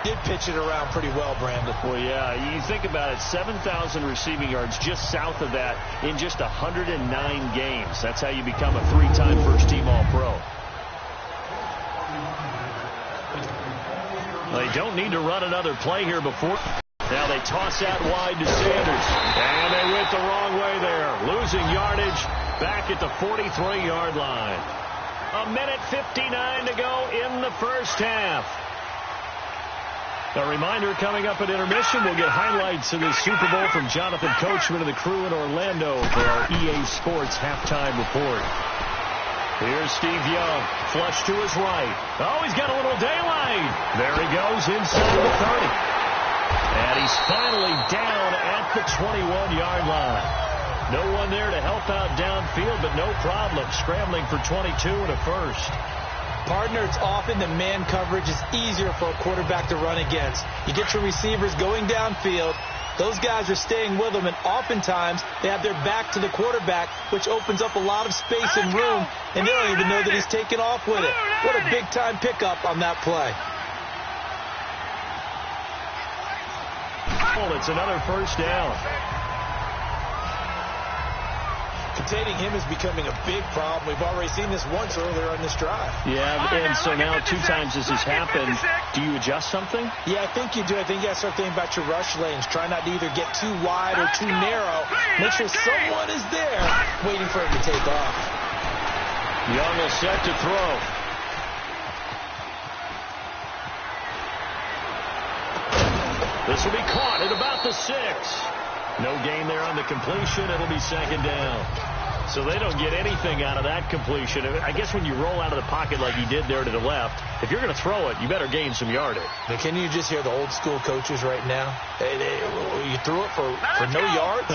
Did pitch it around pretty well, Brandon. Well, yeah, you think about it, 7,000 receiving yards just south of that in just 109 games. That's how you become a three-time first-team All-Pro. They don't need to run another play here before. Now they toss out wide to Sanders. And they went the wrong way there. Losing yardage back at the 43-yard line. A minute 59 to go in the first half. A reminder, coming up at intermission, we'll get highlights of this Super Bowl from Jonathan Coachman and the crew in Orlando for our EA Sports halftime report. Here's Steve Young, flush to his right. Oh, he's got a little daylight. There he goes inside the 30. And he's finally down at the 21-yard line. No one there to help out downfield, but no problem scrambling for 22 and a first. Partner, it's often the man coverage is easier for a quarterback to run against. You get your receivers going downfield. Those guys are staying with them, and oftentimes they have their back to the quarterback, which opens up a lot of space and room, and they don't even know that he's taken off with it. What a big-time pickup on that play. Oh, it's another first down. Containing him is becoming a big problem. We've already seen this once earlier on this drive. Yeah, and so now 2 times this has happened. Do you adjust something? Yeah, I think you do. I think you got to start thinking about your rush lanes. Try not to either get too wide or too narrow. Make sure someone is there waiting for him to take off. Young will set to throw. This will be caught at about the 6. No gain there on the completion. It'll be second down. So they don't get anything out of that completion. I guess when you roll out of the pocket like he did there to the left, if you're going to throw it, you better gain some yardage. Now, can you just hear the old school coaches right now? You threw it for no yards?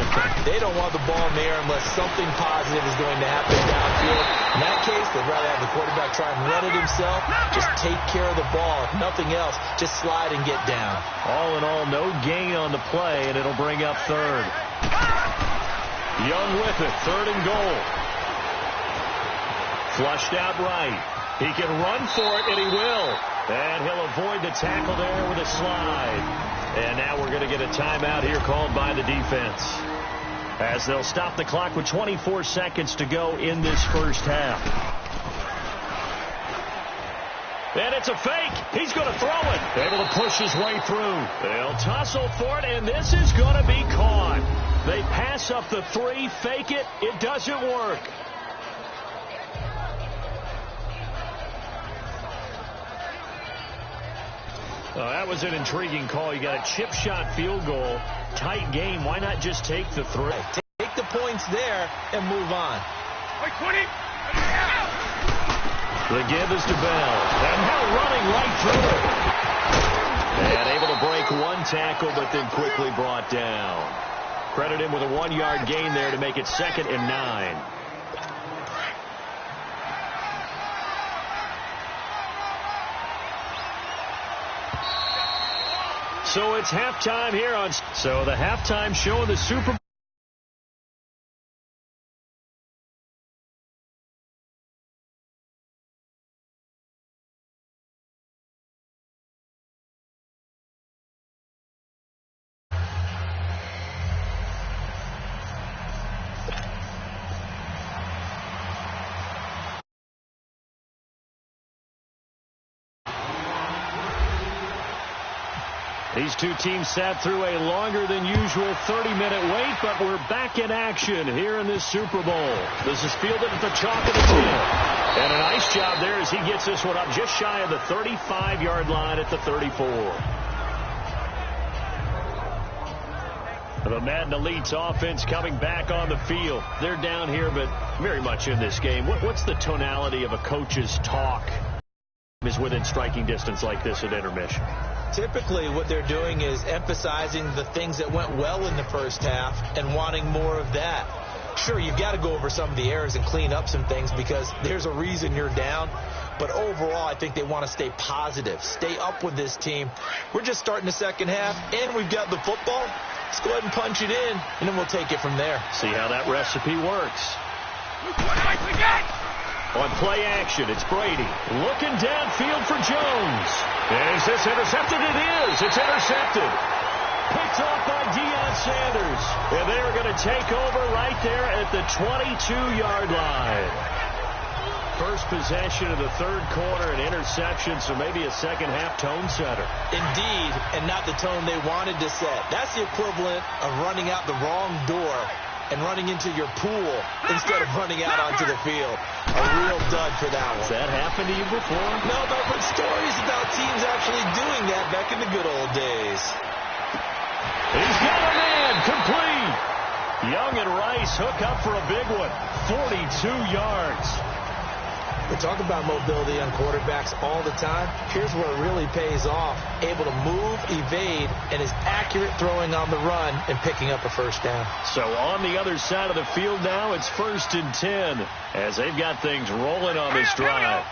They don't want the ball in the air unless something positive is going to happen downfield. In that case, they'd rather have the quarterback try and run it himself. Just take care of the ball. If nothing else, just slide and get down. All in all, no gain on the play, and it'll bring up third. Young with it, third and goal. Flushed out right. He can run for it, and he will. And he'll avoid the tackle there with a slide. And now we're going to get a timeout here called by the defense, as they'll stop the clock with 24 seconds to go in this first half. And it's a fake. He's going to throw it. Able to push his way through. They'll tussle for it, and this is going to be caught. They pass up the 3, fake it. It doesn't work. That was an intriguing call. You got a chip shot field goal. Tight game. Why not just take the 3? Take the points there and move on. The give is to Bell. And now running right through it. And able to break one tackle, but then quickly brought down. Credit him with a 1-yard gain there to make it 2nd and 9. So it's halftime here on. So the halftime show of the Super Bowl. These two teams sat through a longer than usual 30-minute wait, but we're back in action here in this Super Bowl. This is fielded at the chalk of the 10. And a nice job there as he gets this one up just shy of the 35-yard line at the 34. The Madden Elites offense coming back on the field. They're down here, but very much in this game. What's the tonality of a coach's talk is within striking distance like this at intermission? Typically, what they're doing is emphasizing the things that went well in the first half and wanting more of that. Sure, you've got to go over some of the errors and clean up some things because there's a reason you're down. But overall, I think they want to stay positive, stay up with this team. We're just starting the second half, and we've got the football. Let's go ahead and punch it in, and then we'll take it from there. See how that recipe works. On play action, it's Brady. Looking downfield for Jones. Is this intercepted? It is. It's intercepted. Picked off by Deion Sanders. And they're going to take over right there at the 22-yard line. First possession of the third quarter, an interception, so maybe a second-half tone setter. Indeed, and not the tone they wanted to set. That's the equivalent of running out the wrong door and running into your pool instead of running out onto the field. A real dud for that one. Has that happened to you before? No, but I've heard stories about teams actually doing that back in the good old days. He's got a man, complete. Young and Rice hook up for a big one, 42 yards. We talk about mobility on quarterbacks all the time. Here's where it really pays off. Able to move, evade, and is accurate throwing on the run and picking up a first down. So on the other side of the field now, it's 1st and 10 as they've got things rolling on this drive.